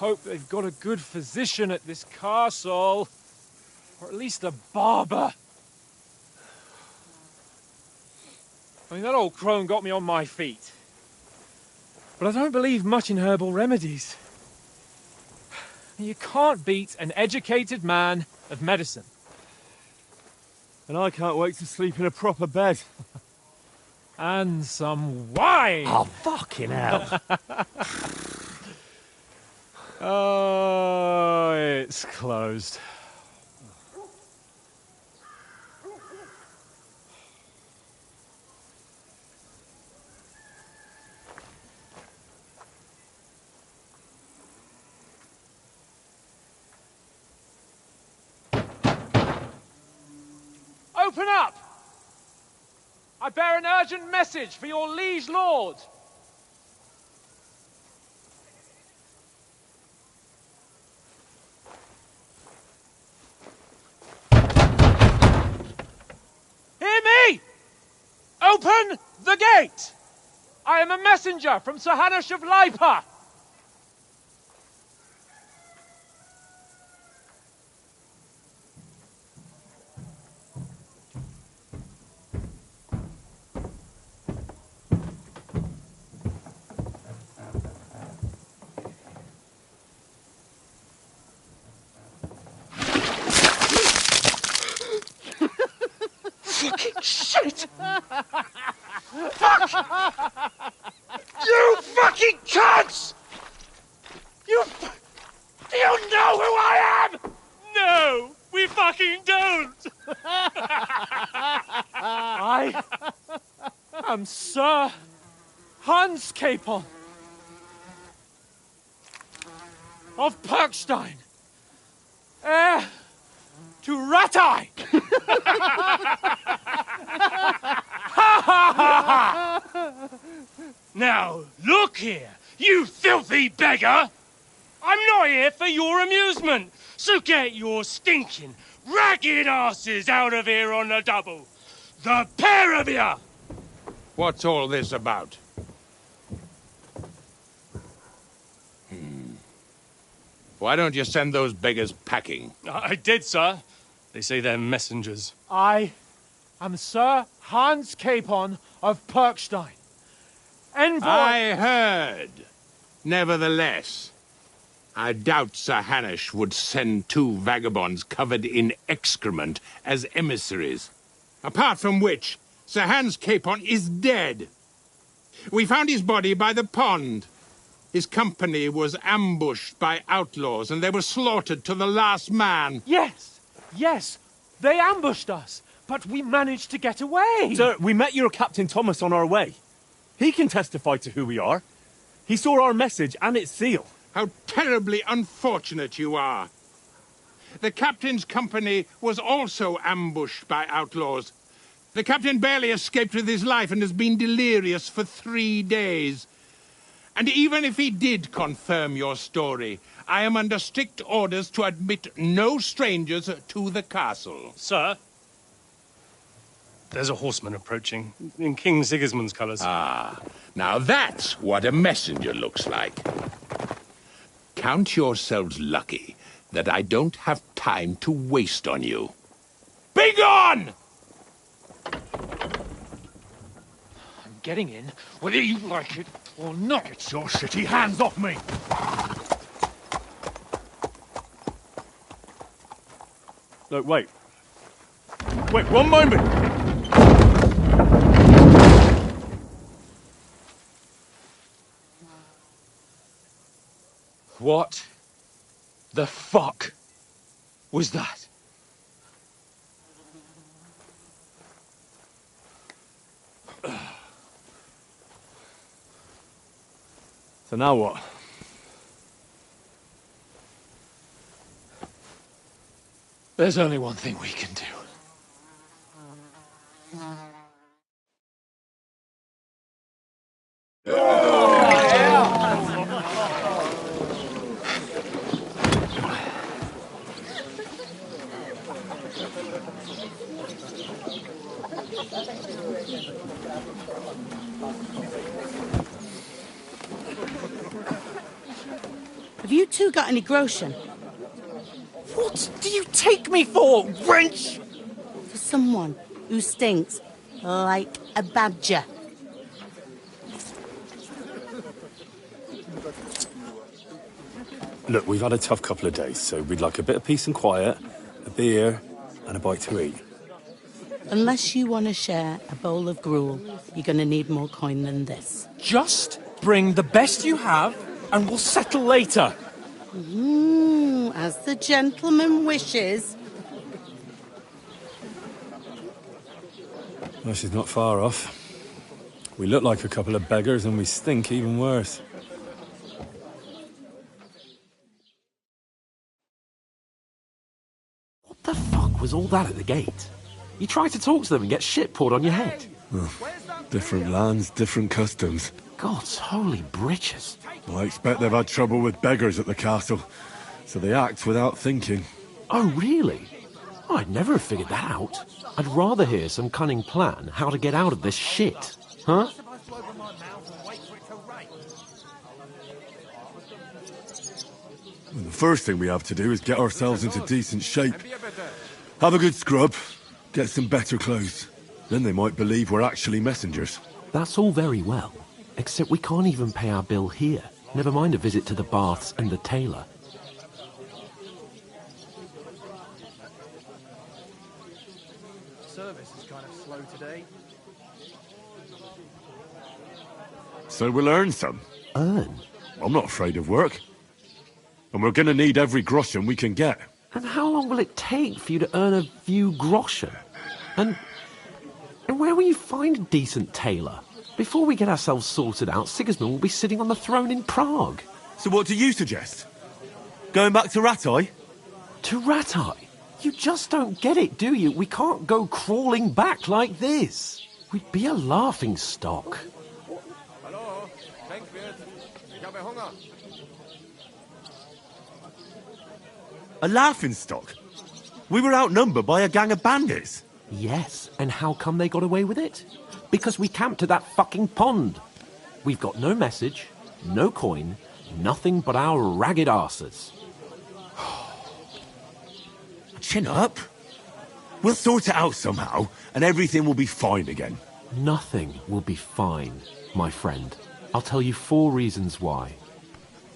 hope they've got a good physician at this castle. Or at least a barber. I mean, that old crone got me on my feet. But I don't believe much in herbal remedies. You can't beat an educated man of medicine. And I can't wait to sleep in a proper bed. And some wine! Oh, fucking hell. Oh, it's closed. Open up! I bear an urgent message for your liege lord. Hear me! Open the gate! I am a messenger from Sir Hanush of Lipa. Fucking shit! Fuck! You fucking cunts! Do you know who I am? No, we fucking don't! I am Sir Hans Capon of Perkstein, heir to Ratai! Now, look here, you filthy beggar! I'm not here for your amusement, so get your stinking, ragged asses out of here on the double. The pair of you! What's all this about? Why don't you send those beggars packing? I did, sir. They say they're messengers. I am Sir Hans Capon of Perkstein. Envoy... I heard. Nevertheless, I doubt Sir Hanush would send two vagabonds covered in excrement as emissaries. Apart from which, Sir Hans Capon is dead. We found his body by the pond. His company was ambushed by outlaws, and they were slaughtered to the last man. Yes, yes, they ambushed us, but we managed to get away. Sir, we met your Captain Thomas on our way. He can testify to who we are. He saw our message and its seal. How terribly unfortunate you are. The captain's company was also ambushed by outlaws. The captain barely escaped with his life and has been delirious for 3 days. And even if he did confirm your story, I am under strict orders to admit no strangers to the castle. Sir, there's a horseman approaching, in King Sigismund's colours. Ah, now that's what a messenger looks like. Count yourselves lucky that I don't have time to waste on you. Be gone! I'm getting in, whether you like it or not. Get your shitty hands off me! Look, wait. Wait, one moment! What the fuck was that? So now what? There's only one thing we can do. Have Have you two got any groschen? What do you take me for, wench? For someone who stinks like a badger. Look, we've had a tough couple of days, so we'd like a bit of peace and quiet, a beer, and a bite to eat. Unless you want to share a bowl of gruel, you're going to need more coin than this. Just bring the best you have, and we'll settle later. As the gentleman wishes. Well, she's not far off. We look like a couple of beggars, and we stink even worse. What the fuck was all that at the gate? You try to talk to them and get shit poured on your head. Well, different lands, different customs. God's holy britches. Well, I expect they've had trouble with beggars at the castle, so they act without thinking. Oh, really? I'd never have figured that out. I'd rather hear some cunning plan how to get out of this shit. Huh? Well, the first thing we have to do is get ourselves into decent shape. Have a good scrub, get some better clothes. Then they might believe we're actually messengers. That's all very well, except we can't even pay our bill here. Never mind a visit to the baths and the tailor. Service is kind of slow today. So we'll earn some. Earn? I'm not afraid of work. And we're gonna need every groschen we can get. And how long will it take for you to earn a few groschen? And where will you find a decent tailor? Before we get ourselves sorted out, Sigismund will be sitting on the throne in Prague. So what do you suggest? Going back to Ratai? To Ratai? You just don't get it, do you? We can't go crawling back like this. We'd be a laughing stock. A laughing stock? We were outnumbered by a gang of bandits. Yes, and how come they got away with it? Because we camped at that fucking pond. We've got no message, no coin, nothing but our ragged arses. Chin up. We'll sort it out somehow, and everything will be fine again. Nothing will be fine, my friend. I'll tell you 4 reasons why.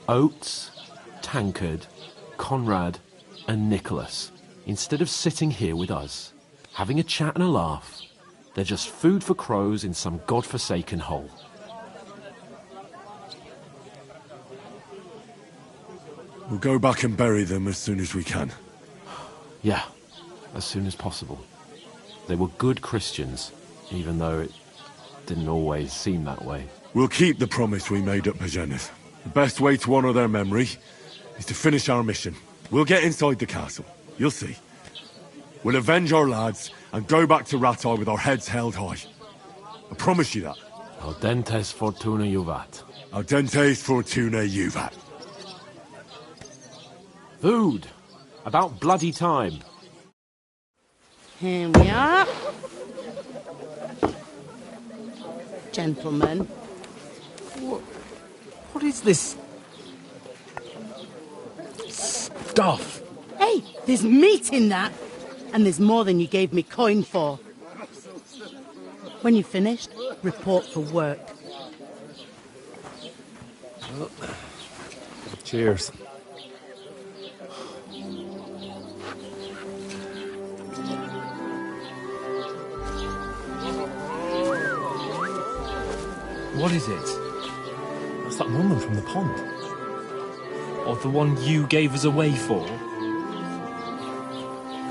Oates, Tankard, Conrad, and Nicholas, instead of sitting here with us, having a chat and a laugh, they're just food for crows in some godforsaken hole. We'll go back and bury them as soon as we can. Yeah, as soon as possible. They were good Christians, even though it didn't always seem that way. We'll keep the promise we made at Pageneth. The best way to honor their memory is to finish our mission. We'll get inside the castle. You'll see. We'll avenge our lads and go back to Ratai with our heads held high. I promise you that. Audentes fortuna juvat. Audentes fortuna juvat. Food. About bloody time. Here we are. Gentlemen. What is this stuff? Hey, there's meat in that. And there's more than you gave me coin for. When you're finished, report for work. Cheers. What is it? That's that woman from the pond. Or the one you gave us away for?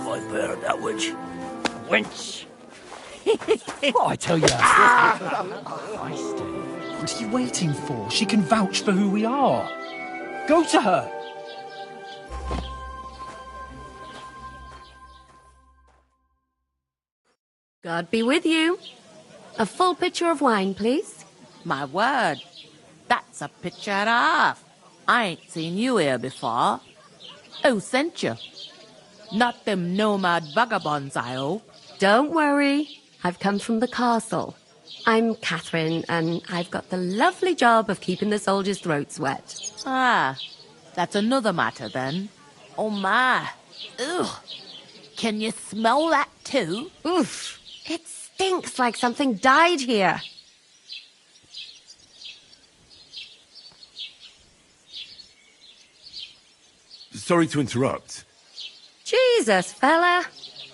I bear that witch. Wench! What I tell you? What are you waiting for? She can vouch for who we are. Go to her. God be with you. A full pitcher of wine, please. My word, that's a picture and a half. I ain't seen you here before. Who sent you? Not them nomad vagabonds, I hope. Don't worry. I've come from the castle. I'm Catherine, and I've got the lovely job of keeping the soldiers' throats wet. Ah, That's another matter, then. Oh, my. Ugh. Can you smell that, too? Oof. It stinks like something died here. Sorry to interrupt. Jesus, fella.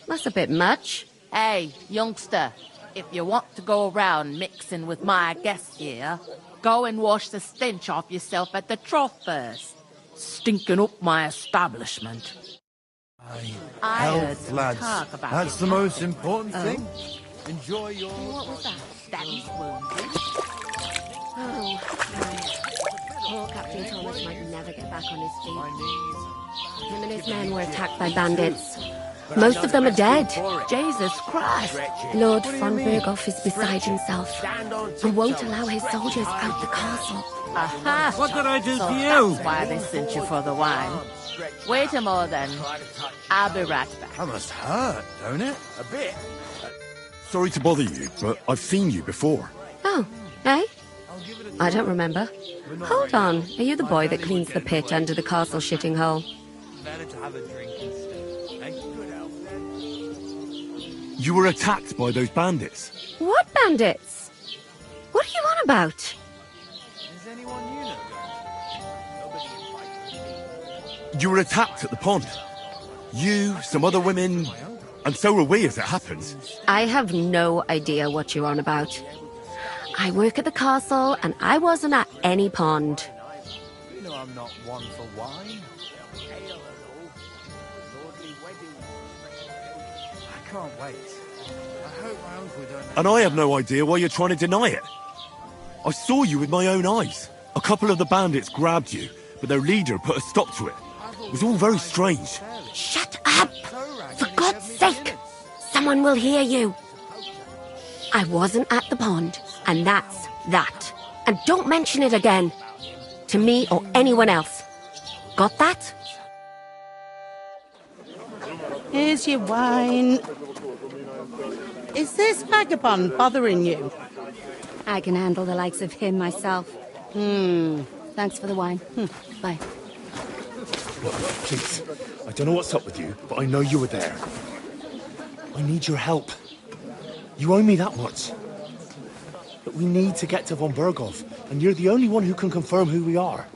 That's a bit much. Hey, youngster, if you want to go around mixing with my guests here, go and wash the stench off yourself at the trough first. Stinking up my establishment. I heard Health, some lads. talk about That's the your most captain. important Oh. thing. Enjoy your... What was that? Daddy's wounded? Oh, poor Captain Thomas might never get back on his feet. Him and his men were attacked by bandits. Most of them are dead. Jesus Christ. Lord von Berghoff is beside himself and won't allow his soldiers out the castle. Aha. What did I do So to you? that's why they sent you for the wine. Wait a moment, then. I'll be right back. That must hurt, don't it? A bit. Sorry to bother you, but I've seen you before. Oh, eh? I don't remember. Hold on, are you the boy that cleans the pit under the castle shitting hole? Better to have a drink instead. Thank you, good health. You were attacked by those bandits. What bandits? What are you on about? Is anyone you know going? Nobody invited me. You were attacked at the pond. You, some other women, and so were we, as it happens. I have no idea what you're on about. I work at the castle, and I wasn't at any pond. You know I'm not one for wine. I can't wait. I hope my uncle don't... And I have no idea why you're trying to deny it. I saw you with my own eyes. A couple of the bandits grabbed you, but their leader put a stop to it. It was all very strange. Shut up! For God's sake! Someone will hear you. I wasn't at the pond, and that's that. And don't mention it again. To me or anyone else. Got that? Here's your wine. Is this vagabond bothering you? I can handle the likes of him myself. Thanks for the wine. Bye. Look, please. I don't know what's up with you, but I know you were there. I need your help. You owe me that much. But we need to get to von Berghoff, and you're the only one who can confirm who we are.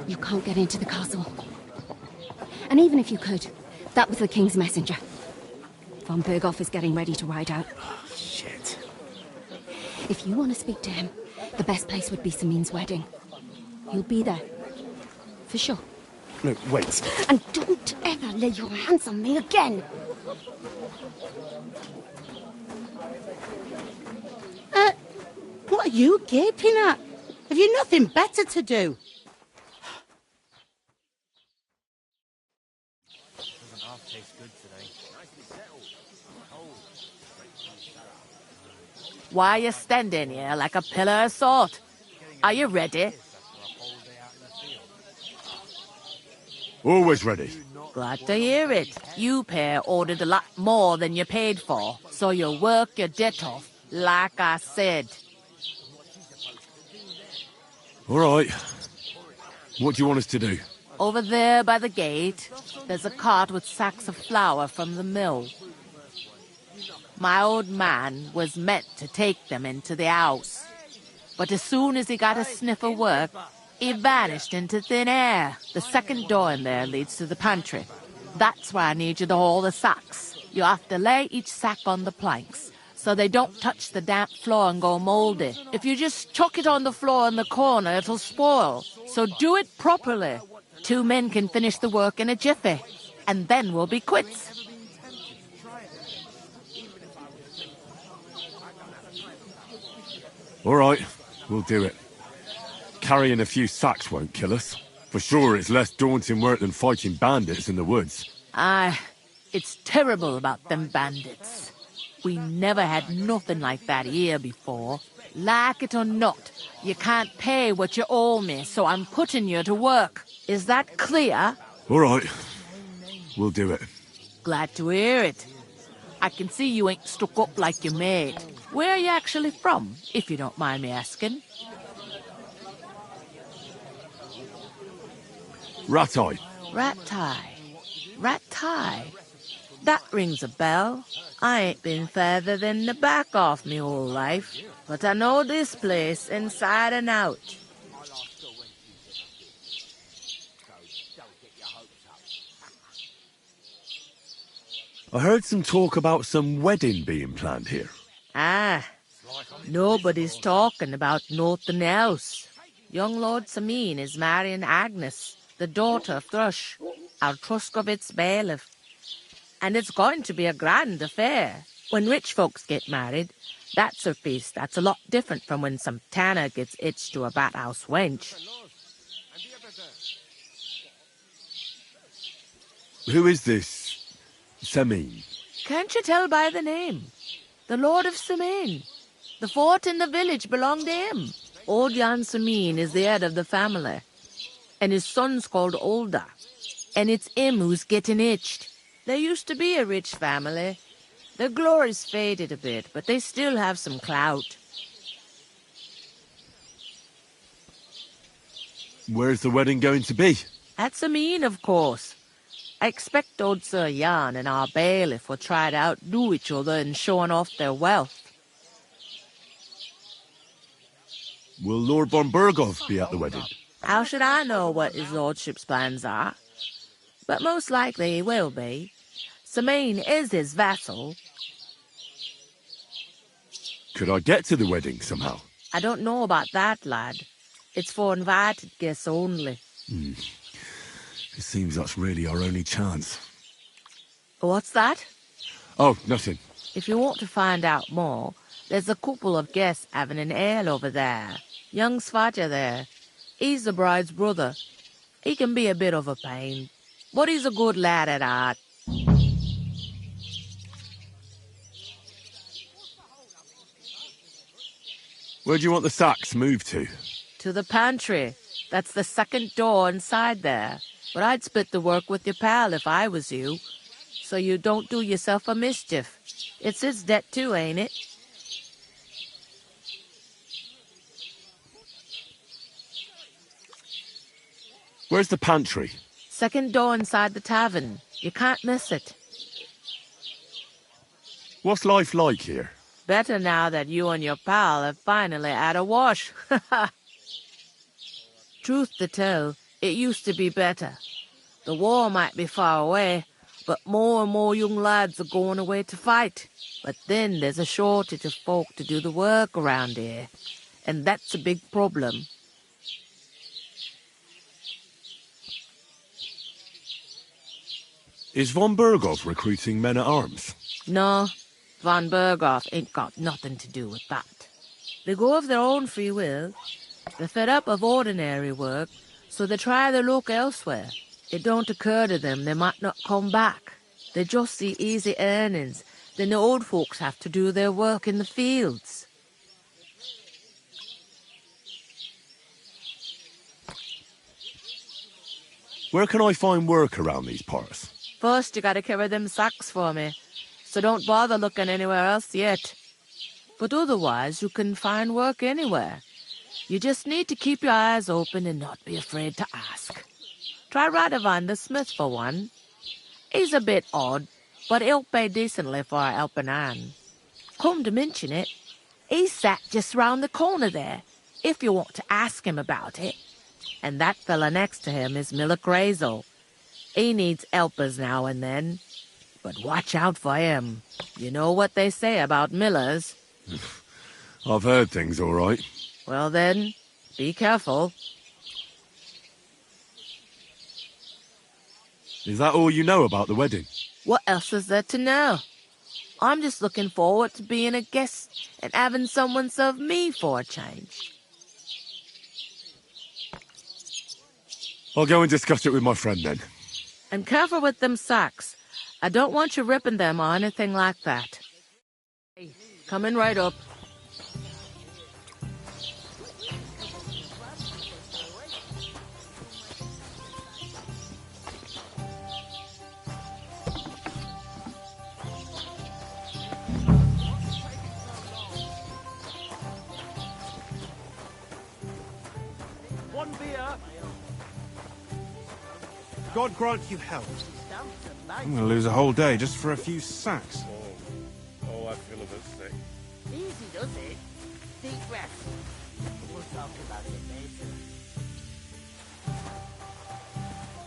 You can't get into the castle. And even if you could, that was the King's messenger. Von Berghoff is getting ready to ride out. Oh, shit. If you want to speak to him, the best place would be Samin's wedding. He'll be there. For sure. No, wait. And don't ever lay your hands on me again! What are you gaping at? Have you nothing better to do? Doesn't half taste good today. Why are you standing here like a pillar of salt? Are you ready? Always ready. Glad to hear it. You pair ordered a lot more than you paid for, so you'll work your debt off, like I said. All right. What do you want us to do? Over there by the gate, there's a cart with sacks of flour from the mill. My old man was meant to take them into the house. But as soon as he got a sniff of work, he vanished into thin air. The second door in there leads to the pantry. That's where I need you to haul the sacks. You have to lay each sack on the planks, so they don't touch the damp floor and go mouldy. If you just chuck it on the floor in the corner, it'll spoil. So do it properly. 2 men can finish the work in a jiffy, and then we'll be quits. All right, we'll do it. Carrying a few sacks won't kill us. For sure, it's less daunting work than fighting bandits in the woods. Aye, it's terrible about them bandits. We never had nothing like that here before. Like it or not, you can't pay what you owe me, so I'm putting you to work. Is that clear? All right, we'll do it. Glad to hear it. I can see you ain't stuck up like your mate. Where are you actually from, if you don't mind me asking? Ratai. Ratai. That rings a bell. I ain't been further than the back off me whole life, but I know this place inside and out. I heard some talk about some wedding being planned here. Ah, nobody's talking about nothing else. Young Lord Samin is marrying Agnes, the daughter of Thrush, our Truscovitz bailiff. And it's going to be a grand affair. When rich folks get married, that's a feast that's a lot different from when some tanner gets hitched to a bathouse wench. Who is this Semin? Can't you tell by the name? The Lord of Samin. The fort in the village belonged to him. Old Jan Samin is the head of the family, and his son's called Olda, and it's him who's getting hitched. There used to be a rich family. Their glory's faded a bit, but they still have some clout. Where's the wedding going to be? At Samin, of course. I expect old Sir Jan and our bailiff will try to outdo each other in showing off their wealth. Will Lord von Burgov be at the wedding? How should I know what his lordship's plans are? But most likely he will be. Samin is his vassal. Could I get to the wedding somehow? I don't know about that, lad. It's for invited guests only. It seems that's really our only chance. What's that? Oh, nothing. If you want to find out more, there's a couple of guests having an ale over there. Young Svaja there. He's the bride's brother. He can be a bit of a pain, but he's a good lad at heart. Where do you want the sacks moved to? To the pantry. That's the second door inside there. But I'd split the work with your pal if I was you, so you don't do yourself a mischief. It's his debt too, ain't it? Where's the pantry? Second door inside the tavern. You can't miss it. What's life like here? Better now that you and your pal have finally had a wash. Truth to tell, it used to be better. The war might be far away, but more and more young lads are going away to fight. But then there's a shortage of folk to do the work around here, and that's a big problem. Is von Burgov recruiting men-at-arms? No, von Burgov ain't got nothing to do with that. They go of their own free will. They're fed up of ordinary work, so they try their luck elsewhere. It don't occur to them they might not come back. They just see easy earnings. Then the old folks have to do their work in the fields. Where can I find work around these parts? First, you gotta carry them sacks for me, so don't bother looking anywhere else yet. But otherwise, you can find work anywhere. You just need to keep your eyes open and not be afraid to ask. Try Radovan the smith for one. He's a bit odd, but he'll pay decently for a helping hand. Come to mention it, he's sat just round the corner there, if you want to ask him about it. And that fella next to him is Miller Crazel. He needs helpers now and then. But watch out for him. You know what they say about Millers. I've heard things, all right. Well then, be careful. Is that all you know about the wedding? What else is there to know? I'm just looking forward to being a guest and having someone serve me for a change. I'll go and discuss it with my friend then. And careful with them sacks. I don't want you ripping them or anything like that. Hey, coming right up. God grant you health. I'm gonna lose a whole day just for a few sacks. Oh, I feel a bit sick. Easy does it. Deep breath. We'll talk about it later.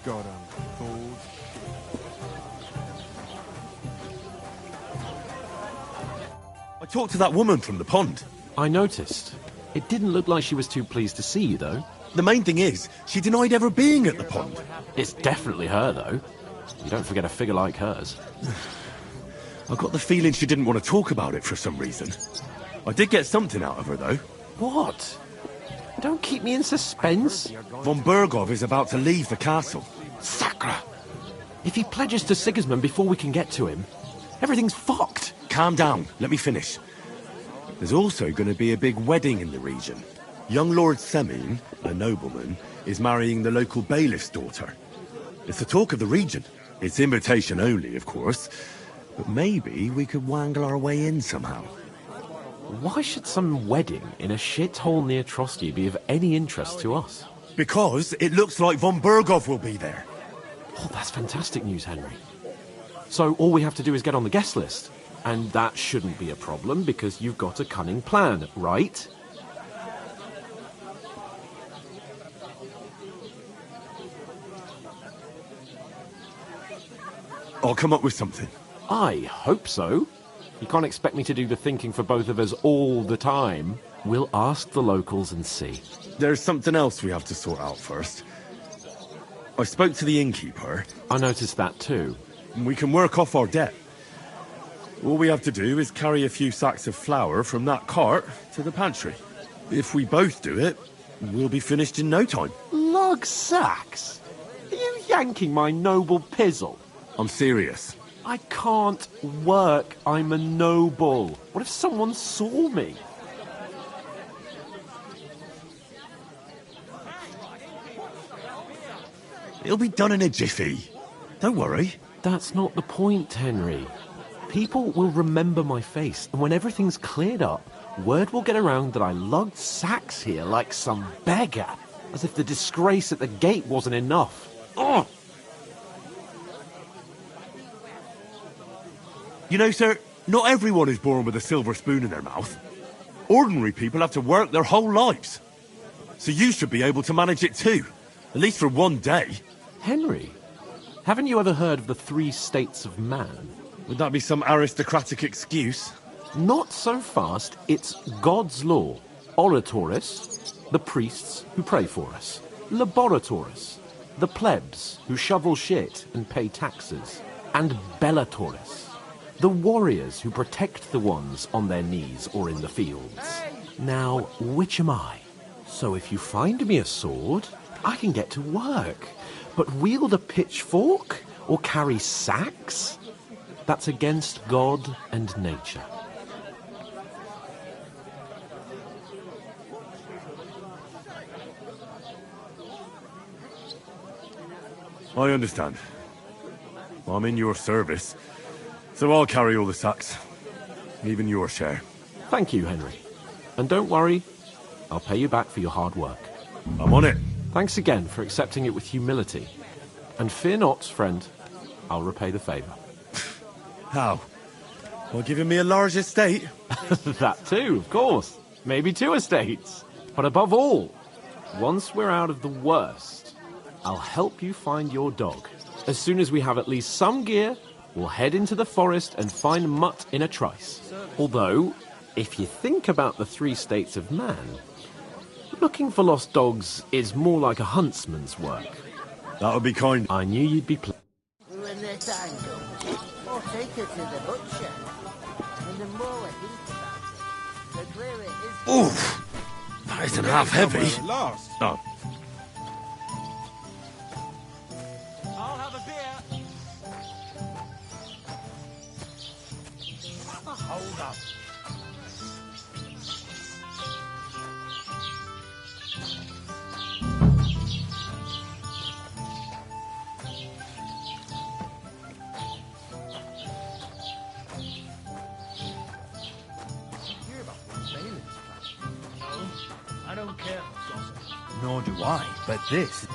God, I'm cold. I talked to that woman from the pond. I noticed. It didn't look like she was too pleased to see you, though. The main thing is, she denied ever being at the pond. It's definitely her, though. You don't forget a figure like hers. I got the feeling she didn't want to talk about it for some reason. I did get something out of her, though. What? Don't keep me in suspense. Von Bergov is about to leave the castle. Sacra! If he pledges to Sigismund before we can get to him, everything's fucked. Calm down. Let me finish. There's also going to be a big wedding in the region. Young Lord Semin, a nobleman, is marrying the local bailiff's daughter. It's the talk of the region. It's invitation only, of course. But maybe we could wangle our way in somehow. Why should some wedding in a shithole near Trotsky be of any interest to us? Because it looks like von Bergov will be there. Oh, that's fantastic news, Henry. So all we have to do is get on the guest list. And that shouldn't be a problem because you've got a cunning plan, right? I'll come up with something. I hope so. You can't expect me to do the thinking for both of us all the time. We'll ask the locals and see. There's something else we have to sort out first. I spoke to the innkeeper. I noticed that too. We can work off our debt. All we have to do is carry a few sacks of flour from that cart to the pantry. If we both do it, we'll be finished in no time. Lug sacks? Are you yanking my noble pizzle? I'm serious. I can't work. I'm a noble. What if someone saw me? It'll be done in a jiffy. Don't worry. That's not the point, Henry. People will remember my face, and when everything's cleared up, word will get around that I lugged sacks here like some beggar, as if the disgrace at the gate wasn't enough. Ugh! You know, sir, not everyone is born with a silver spoon in their mouth. Ordinary people have to work their whole lives. So you should be able to manage it too, at least for one day. Henry, haven't you ever heard of the 3 states of man? Would that be some aristocratic excuse? Not so fast. It's God's law. Oratoris, the priests who pray for us. Laboratoris, the plebs who shovel shit and pay taxes. And Bellatoris, the warriors who protect the ones on their knees or in the fields. Now, which am I? So if you find me a sword, I can get to work. But wield a pitchfork or carry sacks? That's against God and nature. I understand. I'm in your service, so I'll carry all the sacks. Even your share. Thank you, Henry. And don't worry, I'll pay you back for your hard work. I'm on it. Thanks again for accepting it with humility. And fear not, friend, I'll repay the favour. How? By giving me a large estate? That too, of course. Maybe 2 estates. But above all, once we're out of the worst, I'll help you find your dog. As soon as we have at least some gear, we'll head into the forest and find Mutt in a trice. Although, if you think about the 3 states of man, looking for lost dogs is more like a huntsman's work. That would be kind. I knew you'd be pleased. When their time comes, or take her to the butcher. And the more I think about it, the clearer it is. Oof! That isn't half heavy. Last. Oh. I'll have a beer. Hold up. I don't care, Gossip. Nor do I, but this...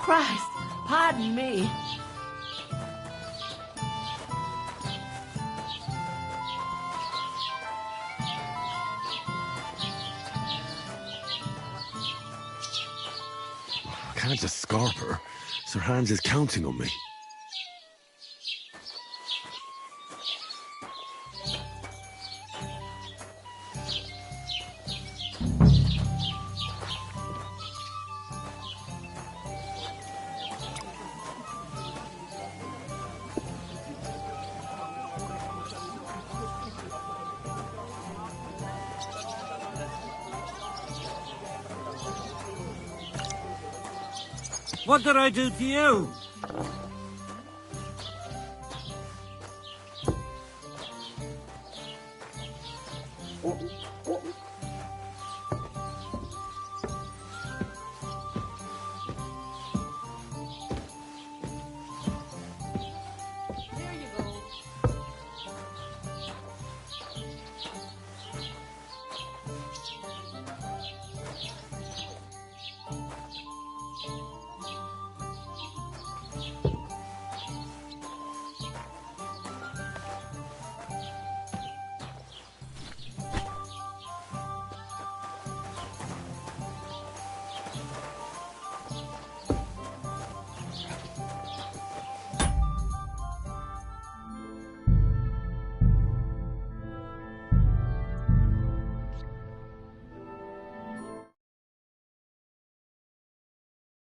Christ! Pardon me. I can't just scarp her. Sir Hans is counting on me. What did I do to you?